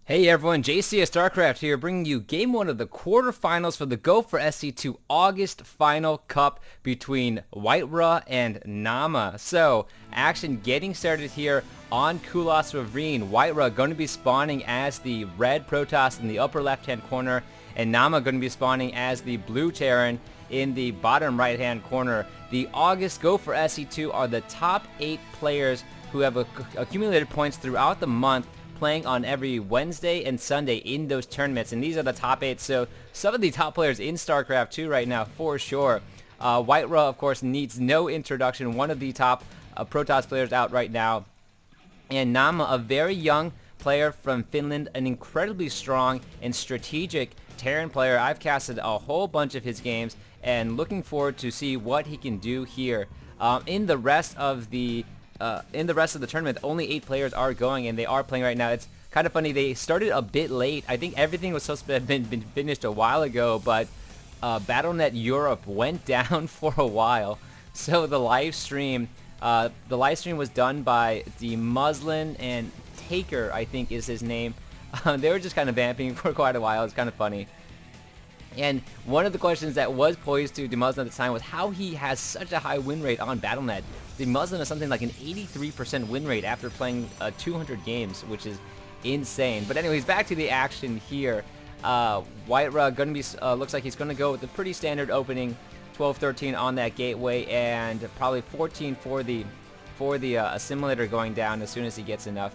Hey everyone, JCS StarCraft here, bringing you Game 1 of the quarterfinals for the Go4SC2 August Final Cup between WhiteRa and Naama. So, action getting started here on Kulas Ravine. WhiteRa going to be spawning as the red Protoss in the upper left-hand corner, and Naama going to be spawning as the blue Terran in the bottom right-hand corner. The August Go4SC2 are the top 8 players who have accumulated points throughout the month, playing on every Wednesday and Sunday in those tournaments, and these are the top 8, so some of the top players in StarCraft 2 right now for sure. WhiteRa, of course, needs no introduction, one of the top Protoss players out right now, and Naama, a very young player from Finland, an incredibly strong and strategic Terran player. I've casted a whole bunch of his games and looking forward to see what he can do here. In the rest of the tournament, only 8 players are going, and they are playing right now. It's kind of funny. They started a bit late. I think everything was supposed to have been finished a while ago, but BattleNet Europe went down for a while. So the live stream was done by the Muslin and Taker, I think is his name. They were just kind of vamping for quite a while. It's kind of funny. And one of the questions that was posed to Muslin at the time was how he has such a high win rate on BattleNet. Muslin has something like an 83% win rate after playing 200 games, which is insane. But anyways, back to the action here. WhiteRa gonna be looks like he's gonna go with a pretty standard opening, 12-13 on that gateway, and probably 14 for the assimilator going down as soon as he gets enough,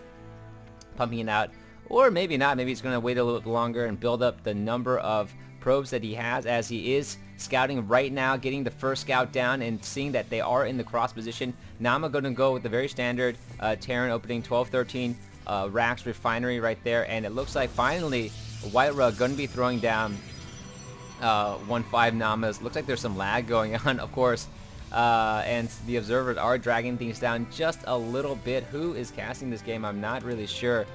pumping it out. Or maybe not. Maybe he's gonna wait a little bit longer and build up the number of probes that he has, as he is scouting right now, getting the first scout down and seeing that they are in the cross position. Naama going to go with the very standard Terran opening, 12-13 Rax refinery right there, and it looks like finally WhiteRa going to be throwing down 1-5 Naamas. Looks like there's some lag going on, of course, and the observers are dragging things down just a little bit. Who is casting this game? I'm not really sure.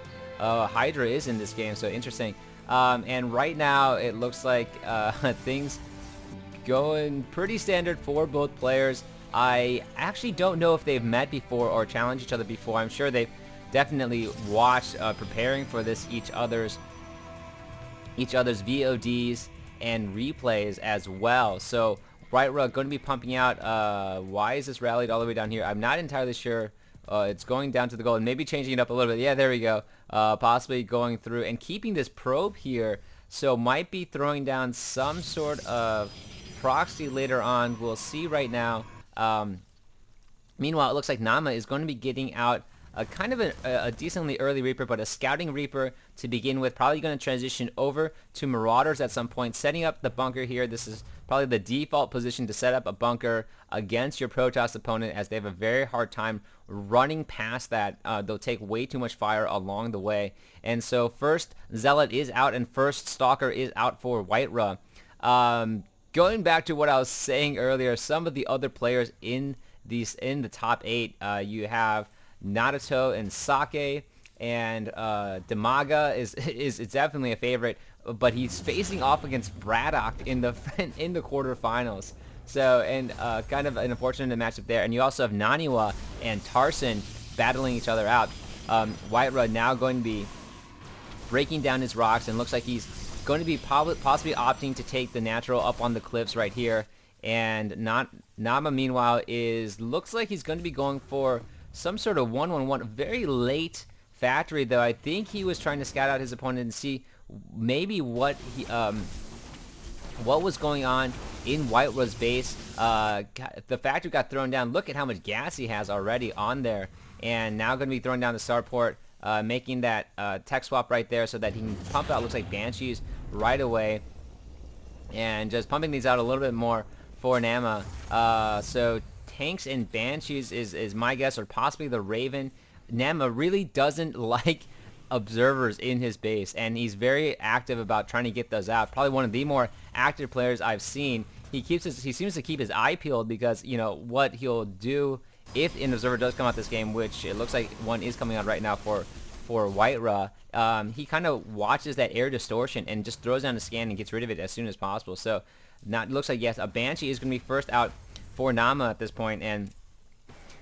WhiteRa is in this game, so interesting. And right now it looks like things going pretty standard for both players. I actually don't know if they've met before or challenged each other before. I'm sure they've definitely watched preparing for this each other's VODs and replays as well. So WhiteRa going to be pumping out. Why is this rallied all the way down here? I'm not entirely sure. It's going down to the goal and maybe changing it up a little bit. Yeah, there we go. Possibly going through and keeping this probe here. So might be throwing down some sort of proxy later on. We'll see right now. Meanwhile, it looks like Naama is going to be getting out kind of a decently early Reaper, but a scouting Reaper to begin with. Probably going to transition over to Marauders at some point, setting up the bunker here. This is probably the default position to set up a bunker against your Protoss opponent, as they have a very hard time running past that. They'll take way too much fire along the way. And so first Zealot is out and first Stalker is out for WhiteRa. Going back to what I was saying earlier, some of the other players in the top 8, you have Naruto and Sake, and Demaga is definitely a favorite, but he's facing off against Braddock in the quarterfinals. So, and kind of an unfortunate matchup there. And you also have Naniwa and Tarson battling each other out. WhiteRa now going to be breaking down his rocks, and looks like he's going to be possibly opting to take the natural up on the cliffs right here. And Naama, meanwhile, looks like he's going to be going for some sort of 1-1-1, very late factory, though. I think he was trying to scout out his opponent and see maybe what was going on in WhiteRa's base. The factory got thrown down. Look at how much gas he has already on there, and now going to be throwing down the starport, making that tech swap right there so that he can pump out, looks like, Banshees right away, and just pumping these out a little bit more for Naama. So tanks and Banshees is my guess, or possibly the Raven. Naama really doesn't like observers in his base, and he's very active about trying to get those out. Probably one of the more active players I've seen. He seems to keep his eye peeled, because you know what he'll do if an observer does come out this game, which it looks like one is coming out right now for WhiteRa. He kind of watches that air distortion and just throws down a scan and gets rid of it as soon as possible. So looks like, yes, a Banshee is going to be first out for Naama at this point, and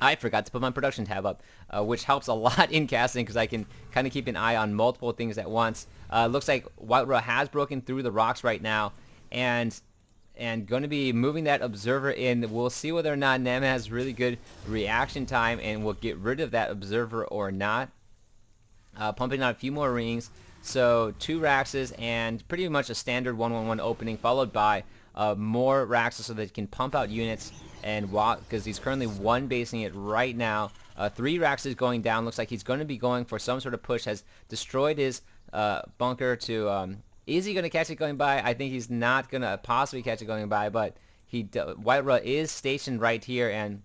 I forgot to put my production tab up, which helps a lot in casting because I can kind of keep an eye on multiple things at once. Looks like WhiteRa has broken through the rocks right now, and going to be moving that observer in. We'll see whether or not Naama has really good reaction time and will get rid of that observer or not. Pumping out a few more rings. So 2 Raxes and pretty much a standard 1-1-1 opening, followed by more Raxes so that it can pump out units and walk, because he's currently 1 basing it right now. 3 Raxes going down. Looks like he's going to be going for some sort of push. Has destroyed his bunker to... is he going to catch it going by? I think he's not going to possibly catch it going by, but WhiteRa is stationed right here, and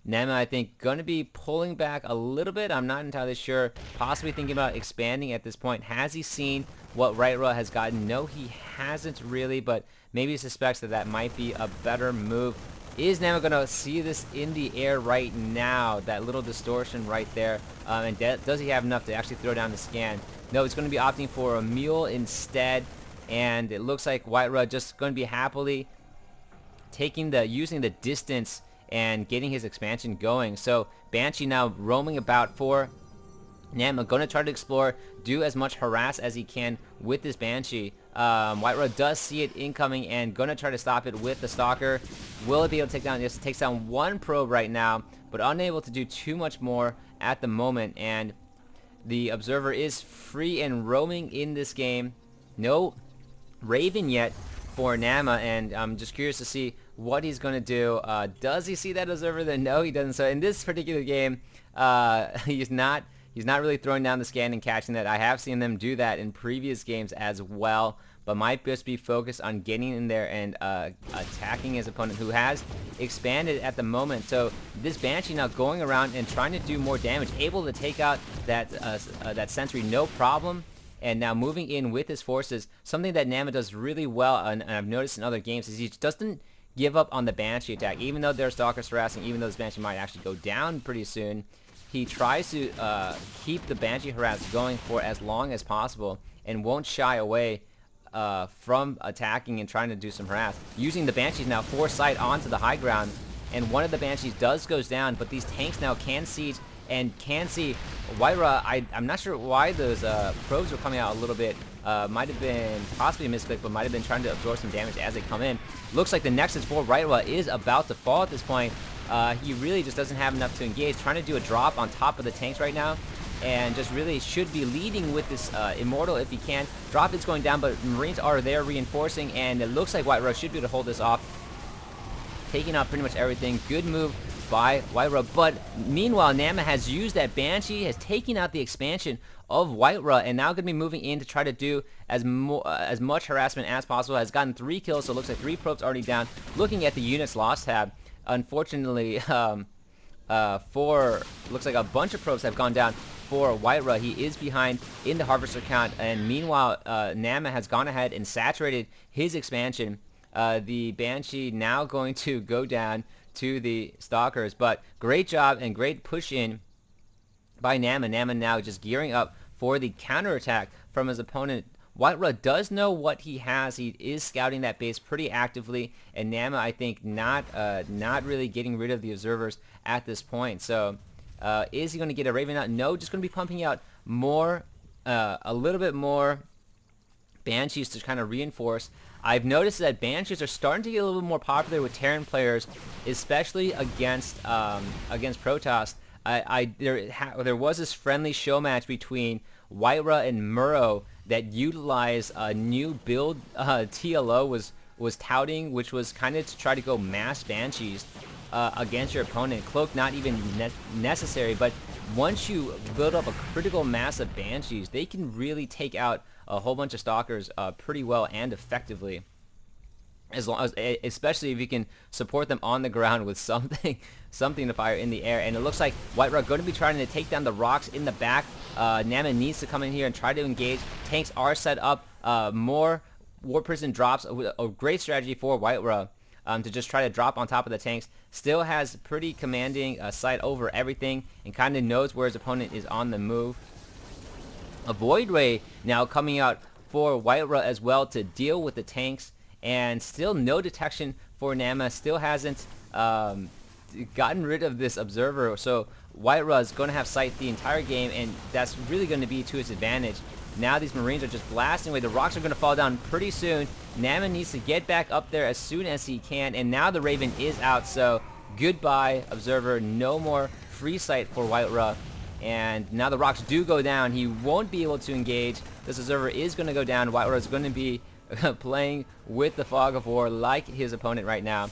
Naama, I think, going to be pulling back a little bit. I'm not entirely sure. Possibly thinking about expanding at this point. Has he seen what WhiteRa has gotten? No, he hasn't really, but maybe he suspects that that might be a better move. Is Naama going to see this in the air right now? That little distortion right there. And does he have enough to actually throw down the scan? No, he's going to be opting for a mule instead. And it looks like WhiteRa just going to be happily using the distance and getting his expansion going. So Banshee now roaming about for Naama, going to try to explore, do as much harass as he can with this Banshee. WhiteRa does see it incoming and going to try to stop it with the Stalker. Will it be able to take down? Yes, it takes down 1 probe right now, but unable to do too much more at the moment. And the Observer is free and roaming in this game. No Raven yet for Naama, and I'm just curious to see what he's going to do. Does he see that Observer? Then no, he doesn't. So in this particular game, he's not really throwing down the scan and catching that. I have seen them do that in previous games as well, but might just be focused on getting in there and attacking his opponent, who has expanded at the moment. So this Banshee now going around and trying to do more damage, able to take out that sentry no problem. And now moving in with his forces, something that Naama does really well, and I've noticed in other games, is he doesn't give up on the Banshee attack. Even though there's Stalkers harassing, even though this Banshee might actually go down pretty soon, he tries to keep the Banshee harass going for as long as possible and won't shy away from attacking and trying to do some harass. Using the Banshees now foresight onto the high ground, and one of the Banshees goes down, but these tanks now can siege and can see WhiteRa. I'm not sure why those probes were coming out a little bit. Might have been possibly a misclick, but might have been trying to absorb some damage as they come in. Looks like the Nexus for WhiteRa is about to fall at this point. He really just doesn't have enough to engage. Trying to do a drop on top of the tanks right now, and just really should be leading with this Immortal if he can. Drop is going down, but Marines are there reinforcing, and it looks like WhiteRa should be able to hold this off. Taking out pretty much everything. Good move by WhiteRa, but meanwhile Naama has used that Banshee, has taken out the expansion of WhiteRa, and now going to be moving in to try to do as much harassment as possible. Has gotten 3 kills, so it looks like 3 probes already down. Looking at the units lost tab, unfortunately, looks like a bunch of probes have gone down for WhiteRa. He is behind in the harvester count, and meanwhile Naama has gone ahead and saturated his expansion. The Banshee now going to go down to the Stalkers, but great job and great push in by Naama. Naama now just gearing up for the counterattack from his opponent. WhiteRa does know what he has. He is scouting that base pretty actively, and Naama, I think, not really getting rid of the observers at this point. So is he going to get a Raven out? No, just going to be pumping out more, a little bit more Banshees to kind of reinforce. I've noticed that Banshees are starting to get a little bit more popular with Terran players, especially against Protoss. There was this friendly show match between WhiteRa and Murrow that utilized a new build TLO was touting, which was kind of to try to go mass Banshees against your opponent. Cloak not even necessary, but once you build up a critical mass of Banshees, they can really take out a whole bunch of Stalkers pretty well and effectively, especially if you can support them on the ground with something to fire in the air. And it looks like WhiteRa going to be trying to take down the rocks in the back. Naama needs to come in here and try to engage. Tanks are set up. More War Prison drops. A great strategy for WhiteRa to just try to drop on top of the tanks. Still has pretty commanding sight over everything and kind of knows where his opponent is on the move. A Void Ray now coming out for WhiteRa as well to deal with the tanks, and still no detection for Naama. Still hasn't gotten rid of this observer, so WhiteRa is going to have sight the entire game, and that's really going to be to his advantage. Now these Marines are just blasting away. The rocks are going to fall down pretty soon. Naama needs to get back up there as soon as he can, and now the Raven is out, so goodbye, observer. No more free sight for WhiteRa. And now the rocks do go down. He won't be able to engage. This observer is going to go down. WhiteRa is going to be playing with the fog of war like his opponent right now.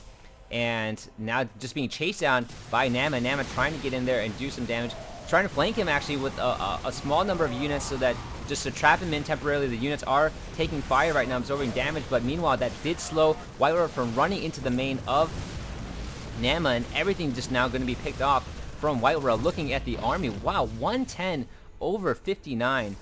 And now just being chased down by Naama. Naama trying to get in there and do some damage. Trying to flank him actually with a small number of units so that just to trap him in temporarily. The units are taking fire right now, absorbing damage. But meanwhile, that did slow WhiteRa from running into the main of Naama. And everything just now going to be picked off from WhiteRa. Looking at the army, wow, 110 over 59.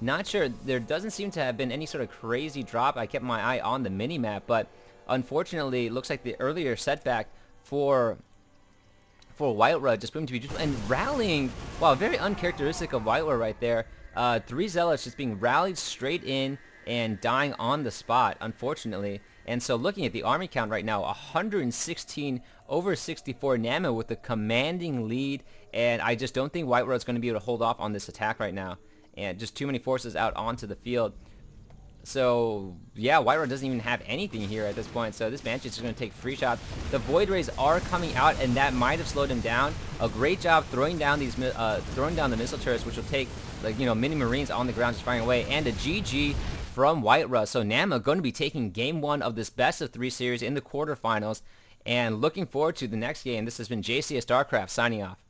Not sure, there doesn't seem to have been any sort of crazy drop. I kept my eye on the mini-map, but unfortunately, it looks like the earlier setback for WhiteRa just proved to be and rallying. Wow, very uncharacteristic of WhiteRa right there. 3 Zealots just being rallied straight in and dying on the spot, unfortunately. And so looking at the army count right now, 116 over 64. Naama with the commanding lead, and I just don't think WhiteRa is going to be able to hold off on this attack right now. And just too many forces out onto the field. So yeah, WhiteRa doesn't even have anything here at this point. So this Banshee is going to take free shots. The Void Rays are coming out, and that might have slowed him down. A great job throwing down these throwing down the missile turrets, which will take, like, you know, mini Marines on the ground just firing away. And a GG from WhiteRa. So Naama going to be taking game 1 of this best of 3 series in the quarterfinals, and looking forward to the next game. This has been JCS StarCraft signing off.